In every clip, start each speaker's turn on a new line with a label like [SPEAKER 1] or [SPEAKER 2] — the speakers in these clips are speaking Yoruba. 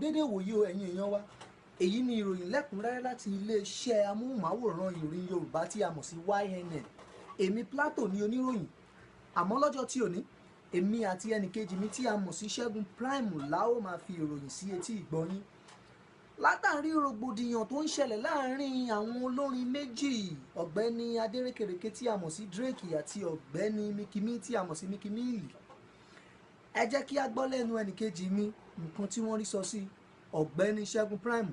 [SPEAKER 1] déédéé wòye o ẹ̀yin èèyàn wa, èyí ni ìròyìn lẹ́kùnrẹ́rẹ́ láti iléeṣẹ́ amóhùnmáwòrán ìròyìn Yorùbá tí a mọ̀ sí YNN. Èmi Plato ni oníròyìn, àmọ́ lọ́jọ́ tí òní èmi àti ẹnìkejì mi tí a mọ̀ sí Ṣẹ́gun Prime la ó máa fi ìròyìn sí etí ìgbọ́yín. Látàrí rògbòdìyàn tó ń ṣẹlẹ̀ láàrin àwọn olórin méjì, ọ̀gbẹ́ni Adérékèrèké tí a mọ̀ sí Drake àti ọ̀gbẹ́ni Mickey Mill tí a mọ̀ sí Mickey Mill, ẹ jẹ́ kí a gbọ́ lẹ́nu ẹnìkejì mi nǹkan tí wọ́n rí sọ sí. ọ̀gbẹ́ni Ṣẹ́gun Prime,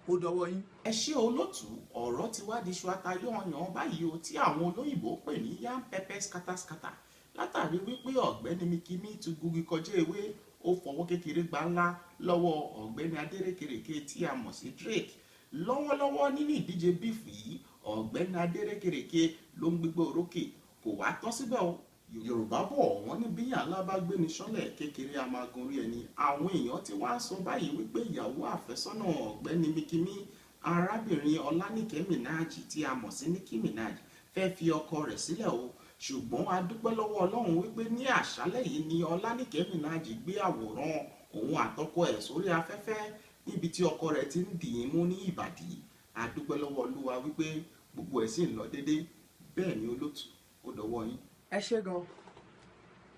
[SPEAKER 1] ó dọwọ́ yín.
[SPEAKER 2] ẹ ṣé olótùú, ọ̀rọ̀ ti wá di iṣu atayọ̀yàn báyìí o tí àwọn olóyìnbó pè ní yam pepper scatter látàrí wípé ọ̀gbẹ́ni Mickey Mill ti gúngi kọjá ewé, ó fọwọ́ kékeré gbá ńlá lọ́wọ́ ọ̀gbẹ́ni Adérékèrèké tí a mọ̀ sí Drake. Lọ́wọ́lọ́wọ́ nínú ìdíje bífù yìí, ọ̀gbẹ́ni Adérékèrèké ló ń gbégbá orókè. Kò wá tán síbẹ̀ o, Yorùbá bọ̀ wọ́n ní bíyàn ńlá bá gbéni sọ́lẹ̀ kékeré a máa gun orí ẹni. Àwọn èèyàn ti wá sọ báyìí wípé ìyàwó àfẹ́sọ́nà ọ̀gbẹ́ni Mickey Mill, arábìnrin Ọlánìkẹ́ Minaj tí a mọ̀ sí Nicki Minaj, fẹ́ fi ọkọ rẹ̀ sílẹ̀ o. Ṣùgbọ́n a dúpẹ́ lọ́wọ́ Ọlọ́run wípé ní àṣálẹ́ yìí ni Ọlánìkẹ́ Minaj gbé àwòrán òun àtọkọ ẹ̀ sórí afẹ́fẹ́ níbi tí ọkọ rẹ̀ ti ń dì í mú ní ìbàdí. A dúpẹ́ lọ́wọ́ Olúwa wípé gbogbo ẹ̀ sì ń lọ déédéé. Bẹ́ẹ̀ ni olótùú, ó dọwọ́ yín.
[SPEAKER 1] Ẹ ṣé gan.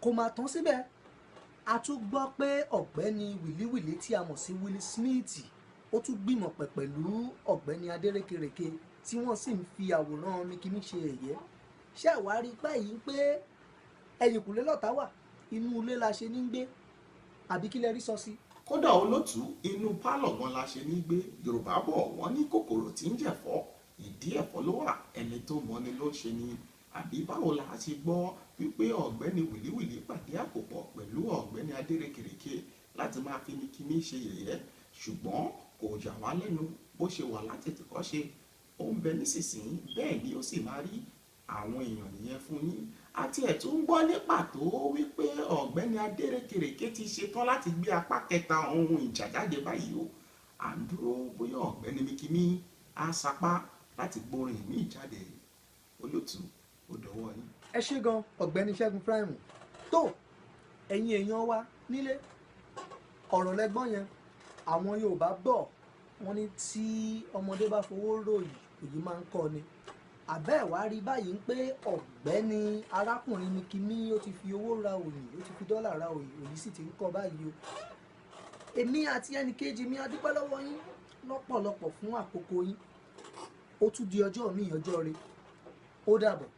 [SPEAKER 1] Kò máa tán síbẹ̀, a tún gbọ́ pé ọ̀gbẹ́ni wìlíwìlí tí a mọ̀ sí Will Smith ó tún gbìmọ̀ pẹ̀ pẹ̀lú ọ̀gbẹ́ni Adérékèrèké tí wọ́n sì ń fi àwòrán Mickey Mill ṣe ẹ̀yẹ. Ṣé àwárí báyìí pé ẹ̀yìnkùlé lọ̀tá wà, inú ilé la ṣe ní gbé, àbí kí lẹ rí sọ sí?
[SPEAKER 2] Kódà olótùú, inú pálọ̀ gan la ṣe ní gbé. Yorùbá bọ̀ wọ́n ní kòkòrò tí ń jẹ̀fọ́, ìdí ẹ̀fọ́ ló wà, ẹni tó mọ̀ ni ló ṣe ni. Àbí báwo la ti gbọ́ wípé ọ̀gbẹ́ni wìlíwìlí pàdé àpòpọ̀ pẹ̀lú ọ̀gbẹ́ni Adérékèrèké láti máa fi Mickey Mill ṣe yẹ̀yẹ́, ṣùgbọ́n kò yà wá lẹ́nu. Bó ṣe wà láti tìkọ́ ṣe, ó ń bẹ nísinsìnyí, bẹ́ẹ̀ ni ó sì máa rí. Àwọn èèyàn nìyẹn fún yín. Àti ẹ̀ tún gbọ́ ní pàtó wípé ọ̀gbẹ́ni Adérékèrèké ti ṣetán láti gbé apá kẹta ohun ìjà jáde báyìí o. À ń dúró bóyá ọ̀gbẹ́ni Mickey Mill á sapá láti gbórin míì jáde. Olótùú, ó dọwọ́ yín.
[SPEAKER 1] Ẹ ṣé gan ọ̀gbẹ́ni Ṣẹ́gun Prime. Tó ẹ̀yin èèyàn wa nílé, ọ̀rọ̀ lẹ́gbọ́n yẹn. Àwọn Yorùbá bọ̀ wọ́n ní tí ọmọdé bá fowó ròyìn èyí máa ń kọ́ ni. Àbẹ́ ẹ̀ wá rí báyìí ń pé ọ̀gbẹ́ni arákùnrin Mickey Mill ó ti fi owó ra òyìn, ó ti fi dọ́là ra òyìn, òyìn sì ti ń kọ́ báyìí o. Èmi àti ẹnìkejì mi a dúpẹ́ lọ́wọ́ yín lọ́pọ̀lọpọ̀ fún àkókò yín. Ó tún di ọjọ́ mi, ọjọ́ rẹ. Ó dàbọ̀.